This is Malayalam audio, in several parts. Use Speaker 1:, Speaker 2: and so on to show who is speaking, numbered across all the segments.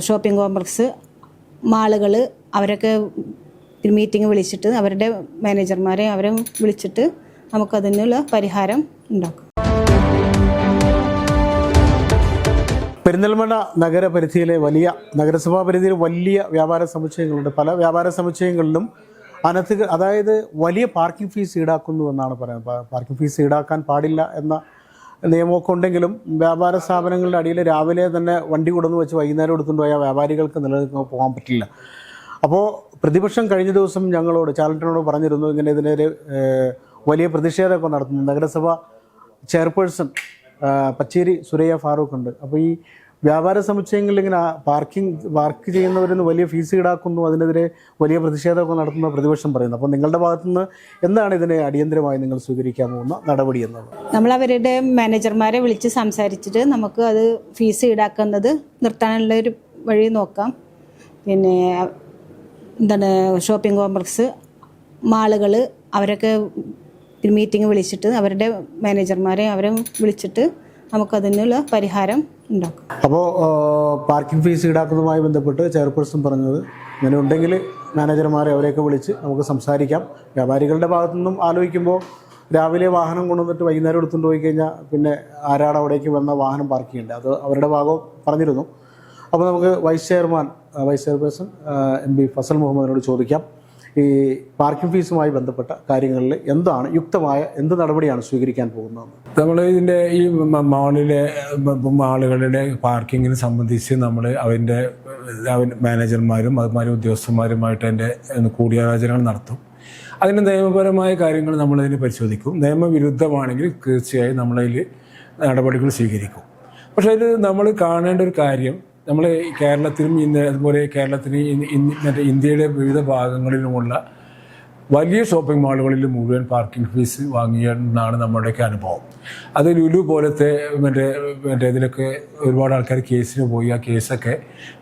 Speaker 1: ഷോപ്പിംഗ് കോംപ്ലക്സ്, മാളുകൾ അവരൊക്കെ മീറ്റിംഗ് വിളിച്ചിട്ട് അവരുടെ മാനേജർമാരെ അവരെ വിളിച്ചിട്ട് നമുക്കതിനുള്ള പരിഹാരം ഉണ്ടാക്കും.
Speaker 2: പെരിന്തൽമണ്ണ നഗരപരിധിയിലെ നഗരസഭാ പരിധിയിൽ വലിയ വ്യാപാര സമുച്ചയങ്ങളുണ്ട്. പല വ്യാപാര സമുച്ചയങ്ങളിലും അതായത് വലിയ പാർക്കിംഗ് ഫീസ് ഈടാക്കുന്നു എന്നാണ് പറയുന്നത്. പാർക്കിംഗ് ഫീസ് ഈടാക്കാൻ പാടില്ല എന്ന നിയമമൊക്കെ ഉണ്ടെങ്കിലും വ്യാപാര സ്ഥാപനങ്ങളുടെ അടിയിൽ രാവിലെ തന്നെ വണ്ടി കൊണ്ടുവന്ന് വെച്ച് വൈകുന്നേരം എടുത്തുകൊണ്ട് പോയാൽ വ്യാപാരികൾക്ക് നിലനിൽക്കാൻ പോകാൻ പറ്റില്ല. അപ്പോൾ പ്രതിപക്ഷം കഴിഞ്ഞ ദിവസം ഞങ്ങളോട് ചാലറ്റനോട് പറഞ്ഞിരുന്നു ഇങ്ങനെ ഇതിനെതിരെ വലിയ പ്രതിഷേധമൊക്കെ നടത്തുന്നു. നഗരസഭ ചെയർപേഴ്സൺ പച്ചേരി സുരയ്യ ഫാറൂഖ് ഉണ്ട്. അപ്പോൾ ഈ വ്യാപാര സമുച്ചയങ്ങളിൽ ഇങ്ങനെ പാർക്ക് ചെയ്യുന്നവരിന്ന് വലിയ ഫീസ് ഈടാക്കുന്നു, അതിനെതിരെ വലിയ പ്രതിഷേധമൊക്കെ നടത്തുന്ന പ്രതിപക്ഷം പറയുന്നു. അപ്പോൾ നിങ്ങളുടെ ഭാഗത്തുനിന്ന് എന്താണ് ഇതിനെ അടിയന്തരമായി നിങ്ങൾ സ്വീകരിക്കാൻ പോകുന്ന നടപടി എന്നത്?
Speaker 1: നമ്മളവരുടെ മാനേജർമാരെ വിളിച്ച് സംസാരിച്ചിട്ട് നമുക്ക് അത് ഫീസ് ഈടാക്കുന്നത് നിർത്താനുള്ള ഒരു വഴി നോക്കാം. പിന്നെ ഷോപ്പിംഗ് കോംപ്ലക്സ്, മാളുകൾ അവരൊക്കെ മീറ്റിംഗ് വിളിച്ചിട്ട് അവരുടെ മാനേജർമാരെ അവരെ വിളിച്ചിട്ട് നമുക്കതിനുള്ള പരിഹാരം ഉണ്ടാക്കും.
Speaker 2: അപ്പോൾ പാർക്കിംഗ് ഫീസ് ഈടാക്കുന്നതുമായി ബന്ധപ്പെട്ട് ചെയർപേഴ്സൺ പറഞ്ഞത് ഇങ്ങനെ ഉണ്ടെങ്കിൽ മാനേജർമാരെ അവരെയൊക്കെ വിളിച്ച് നമുക്ക് സംസാരിക്കാം. വ്യാപാരികളുടെ ഭാഗത്തുനിന്നും ആലോചിക്കുമ്പോൾ രാവിലെ വാഹനം കൊണ്ടുവന്നിട്ട് വൈകുന്നേരം എടുത്തുകൊണ്ട് പോയി കഴിഞ്ഞാൽ പിന്നെ ആരാണ് അവിടേക്ക് വന്ന വാഹനം പാർക്ക് ചെയ്യേണ്ടത്, അത് അവരുടെ ഭാഗം പറഞ്ഞിരുന്നു. അപ്പോൾ നമുക്ക് വൈസ് ചെയർപേഴ്സൺ MB ഫസൽ മുഹമ്മദിനോട് ചോദിക്കാം, ഈ പാർക്കിംഗ് ഫീസുമായി ബന്ധപ്പെട്ട കാര്യങ്ങളിൽ യുക്തമായ എന്ത് നടപടിയാണ് സ്വീകരിക്കാൻ പോകുന്നത്?
Speaker 3: നമ്മൾ ഇതിൻ്റെ ഈ മാളുകളുടെ പാർക്കിങ്ങിനെ സംബന്ധിച്ച് നമ്മൾ അവൻ്റെ മാനേജർമാരും അതുമാതിരി ഉദ്യോഗസ്ഥന്മാരുമായിട്ട് അതിൻ്റെ കൂടിയാലോചനകൾ നടത്തും. അതിന് നിയമപരമായ കാര്യങ്ങൾ നമ്മളതിന് പരിശോധിക്കും. നിയമവിരുദ്ധമാണെങ്കിൽ തീർച്ചയായും നമ്മളതിൽ നടപടികൾ സ്വീകരിക്കും. പക്ഷേ ഇത് നമ്മൾ കാണേണ്ട ഒരു കാര്യം, നമ്മൾ കേരളത്തിലും അതുപോലെ കേരളത്തിന് മറ്റേ ഇന്ത്യയുടെ വിവിധ ഭാഗങ്ങളിലുമുള്ള വലിയ ഷോപ്പിംഗ് മാളുകളിൽ മുഴുവൻ പാർക്കിംഗ് ഫീസ് വാങ്ങിയെന്നാണ് നമ്മുടെയൊക്കെ അനുഭവം. അത് ലുലു പോലത്തെ മറ്റേ ഇതിലൊക്കെ ഒരുപാട് ആൾക്കാർ കേസിന് പോയി. ആ കേസൊക്കെ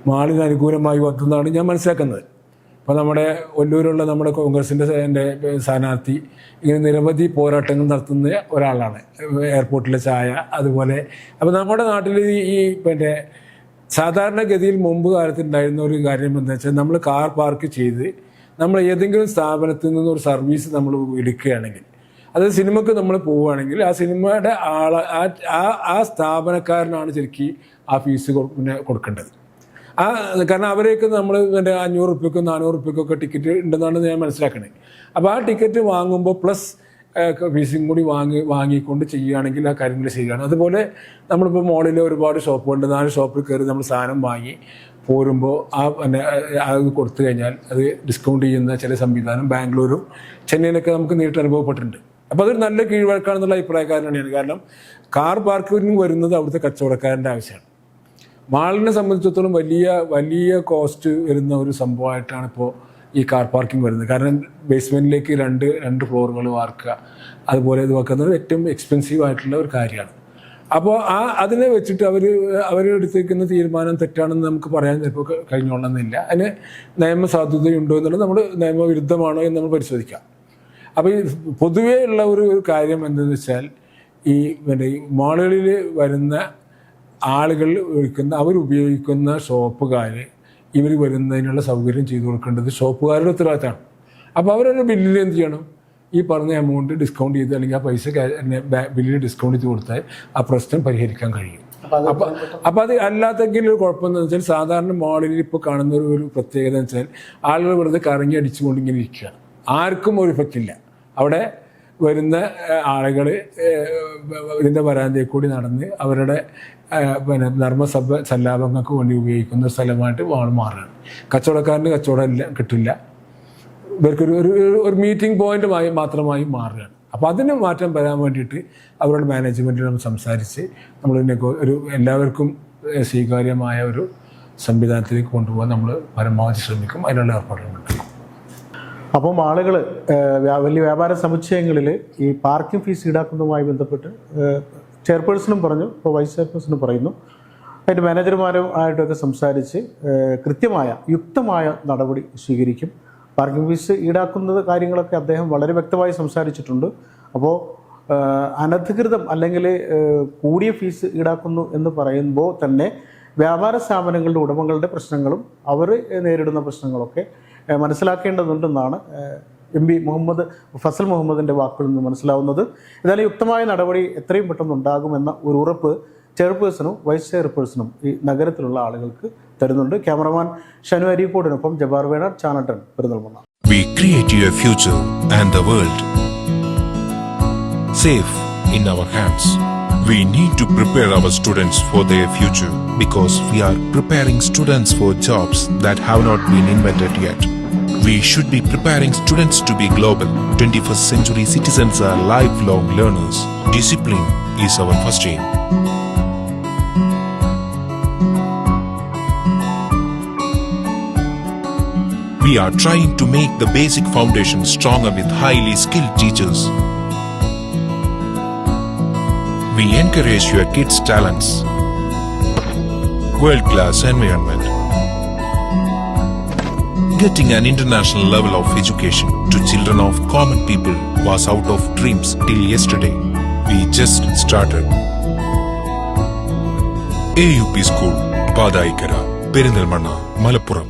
Speaker 3: മാളിന് അനുകൂലമായി വന്നതാണ് ഞാൻ മനസ്സിലാക്കുന്നത്. ഇപ്പോൾ നമ്മുടെ ഒല്ലൂരുള്ള നമ്മുടെ കോൺഗ്രസിൻ്റെ സ്ഥാനാർത്ഥി ഇങ്ങനെ നിരവധി പോരാട്ടങ്ങൾ നടത്തുന്ന ഒരാളാണ്. എയർപോർട്ടിലെ ചായ അതുപോലെ. അപ്പോൾ നമ്മുടെ നാട്ടിൽ ഈ സാധാരണഗതിയിൽ മുമ്പ് കാലത്തുണ്ടായിരുന്ന ഒരു കാര്യം എന്താ വെച്ചാൽ, നമ്മൾ കാർ പാർക്ക് ചെയ്ത് നമ്മൾ ഏതെങ്കിലും സ്ഥാപനത്തിൽ നിന്ന് ഒരു സർവീസ് നമ്മൾ എടുക്കുകയാണെങ്കിൽ, അത് സിനിമക്ക് നമ്മൾ പോവുകയാണെങ്കിൽ ആ സിനിമയുടെ ആ സ്ഥാപനക്കാരനാണ് ശരിക്കും ആ ഫീസ് കൊടുക്കേണ്ടത്. കാരണം അവരേക്ക് നമ്മൾ 500 റുപ്യക്കും 400 റുപ്യക്കൊക്കെ ടിക്കറ്റ് ഉണ്ടെന്നാണ് ഞാൻ മനസ്സിലാക്കണേ. അപ്പോൾ ആ ടിക്കറ്റ് വാങ്ങുമ്പോൾ പ്ലസ് ഫീസും കൂടി വാങ്ങിക്കൊണ്ട് ചെയ്യുകയാണെങ്കിൽ ആ കാര്യങ്ങൾ ശരിയാണ്. അതുപോലെ നമ്മളിപ്പോൾ മോളിൽ ഒരുപാട് ഷോപ്പുണ്ട്. 4 ഷോപ്പിൽ കയറി നമ്മൾ സാധനം വാങ്ങി പോരുമ്പോൾ അത് കൊടുത്തു കഴിഞ്ഞാൽ അത് ഡിസ്കൗണ്ട് ചെയ്യുന്ന ചില സംവിധാനം ബാംഗ്ലൂരും ചെന്നൈയിലൊക്കെ നമുക്ക് നേരിട്ട് അനുഭവപ്പെട്ടിട്ടുണ്ട്. അപ്പോൾ അതൊരു നല്ല കീഴ്വഴക്കാണെന്നുള്ള അഭിപ്രായക്കാരനാണ് ഞാൻ. കാരണം കാർ പാർക്കിംഗ് വരുന്നത് അവിടുത്തെ കച്ചവടക്കാരൻ്റെ ആവശ്യമാണ്. മാളിനെ സംബന്ധിച്ചിടത്തോളം വലിയ കോസ്റ്റ് വരുന്ന ഒരു സംഭവമായിട്ടാണ് ഇപ്പോൾ ഈ കാർ പാർക്കിംഗ് വരുന്നത്. കാരണം ബേസ്മെൻറ്റിലേക്ക് രണ്ട് ഫ്ലോറുകൾ വാർക്കുക, അതുപോലെ ഇത് വെക്കുന്നത് ഏറ്റവും എക്സ്പെൻസീവ് ആയിട്ടുള്ള ഒരു കാര്യമാണ്. അപ്പോൾ അതിനെ വെച്ചിട്ട് അവരെടുത്തിരിക്കുന്ന തീരുമാനം തെറ്റാണെന്ന് നമുക്ക് പറയാൻ ചിലപ്പോൾ കഴിഞ്ഞോളണമെന്നില്ല. അതിന് നിയമസാധുതയുണ്ടോ എന്നുള്ളത് നമ്മൾ നിയമവിരുദ്ധമാണോ എന്ന് നമ്മൾ പരിശോധിക്കാം. അപ്പോൾ ഈ പൊതുവേ ഉള്ള ഒരു കാര്യം എന്തെന്ന് വെച്ചാൽ, ഈ മാളുകളിൽ വരുന്ന ആളുകൾ അവരുപയോഗിക്കുന്ന ഷോപ്പുകാർ ഇവർ വരുന്നതിനുള്ള സൗകര്യം ചെയ്തു കൊടുക്കേണ്ടത് ഷോപ്പുകാരുടെ ഉത്തരവാദിത്തമാണ്. അപ്പോൾ അവരൊരു ബില്ലിൽ എന്ത് ചെയ്യണം, ഈ പറഞ്ഞ എമൗണ്ട് ഡിസ്കൗണ്ട് ചെയ്ത് അല്ലെങ്കിൽ ആ പൈസ ബില്ലിൽ ഡിസ്കൗണ്ട് ചെയ്ത് കൊടുത്താൽ ആ പ്രശ്നം പരിഹരിക്കാൻ കഴിയും. അപ്പോൾ അത് അല്ലാത്തെങ്കിൽ ഒരു കുഴപ്പമെന്ന് വെച്ചാൽ, സാധാരണ മാളിൽ ഇപ്പോൾ കാണുന്ന ഒരു പ്രത്യേകത എന്ന് വെച്ചാൽ, ആളുകൾ വെറുതെ കറങ്ങി അടിച്ചുകൊണ്ട് ഇങ്ങനെ ഇരിക്കുകയാണ്. ആർക്കും ഒരു ഇഫക്റ്റ് ഇല്ല. അവിടെ വരുന്ന ആളുകൾ ഇതിൻ്റെ വരാന്തയിൽ കൂടി നടന്ന് അവരുടെ ധർമ്മസഭ സല്ലാപങ്ങൾക്ക് വേണ്ടി ഉപയോഗിക്കുന്ന സ്ഥലമായിട്ട് മാറുകയാണ്. കച്ചവടക്കാരന് കച്ചവടം കിട്ടില്ല, ഇവർക്കൊരു ഒരു മീറ്റിംഗ് പോയിന്റ് മാത്രമായി മാറുകയാണ്. അപ്പോൾ അതിന് മാറ്റം വരാൻ വേണ്ടിയിട്ട് അവരുടെ മാനേജ്മെൻറ്റിൽ നമ്മൾ സംസാരിച്ച് നമ്മളിതിനൊക്കെ എല്ലാവർക്കും സ്വീകാര്യമായ ഒരു സംവിധാനത്തിലേക്ക് കൊണ്ടുപോകാൻ നമ്മൾ പരമാവധി ശ്രമിക്കും. അതിനുള്ള ഏർപ്പാടുകളുണ്ട്.
Speaker 2: അപ്പം ആളുകൾ വലിയ വ്യാപാര സമുച്ചയങ്ങളിൽ ഈ പാർക്കിംഗ് ഫീസ് ഈടാക്കുന്നതുമായി ബന്ധപ്പെട്ട് ചെയർപേഴ്സണും പറഞ്ഞു, ഇപ്പോൾ വൈസ് ചെയർപേഴ്സണും പറയുന്നു, അതിൻ്റെ മാനേജർമാരുമായിട്ടൊക്കെ സംസാരിച്ച് കൃത്യമായ യുക്തമായ നടപടി സ്വീകരിക്കും. പാർക്കിംഗ് ഫീസ് ഈടാക്കുന്നത് കാര്യങ്ങളൊക്കെ അദ്ദേഹം വളരെ വ്യക്തമായി സംസാരിച്ചിട്ടുണ്ട്. അപ്പോൾ അനധികൃതം അല്ലെങ്കിൽ കൂടിയ ഫീസ് ഈടാക്കുന്നു എന്ന് പറയുമ്പോൾ തന്നെ വ്യാപാര സ്ഥാപനങ്ങളുടെ ഉടമകളുടെ പ്രശ്നങ്ങളും അവർ നേരിടുന്ന പ്രശ്നങ്ങളൊക്കെ മനസ്സിലാക്കേണ്ടതുണ്ടെന്നാണ് ഫസൽ മുഹമ്മദിൻ്റെ വാക്കുകളിൽ നിന്ന് മനസ്സിലാവുന്നത്. ഏതായാലും യുക്തമായ നടപടി എത്രയും പെട്ടെന്ന് ഉണ്ടാകുമെന്ന ഒരു ഉറപ്പ് ചെയർപേഴ്സണും വൈസ് ചെയർപേഴ്സണും ഈ നഗരത്തിലുള്ള ആളുകൾക്ക് തരുന്നുണ്ട്. ക്യാമറമാൻ ഷനു അരീക്കോടിനൊപ്പം Jabar Venar, channel 10, Perinthalmanna.
Speaker 4: We create your future and the world safe in our hands. We need to prepare our students for their future because we are preparing students for jobs that have not been invented yet. We should be preparing students to be global. 21st century citizens are lifelong learners. Discipline is our first aim. We are trying to make the basic foundation stronger with highly skilled teachers. We encourage your kids' talents. World-class environment. Getting an international level of education to children of common people was out of dreams till yesterday. We just started. AUP School, Padaikara, Perindalmanna, Malappuram.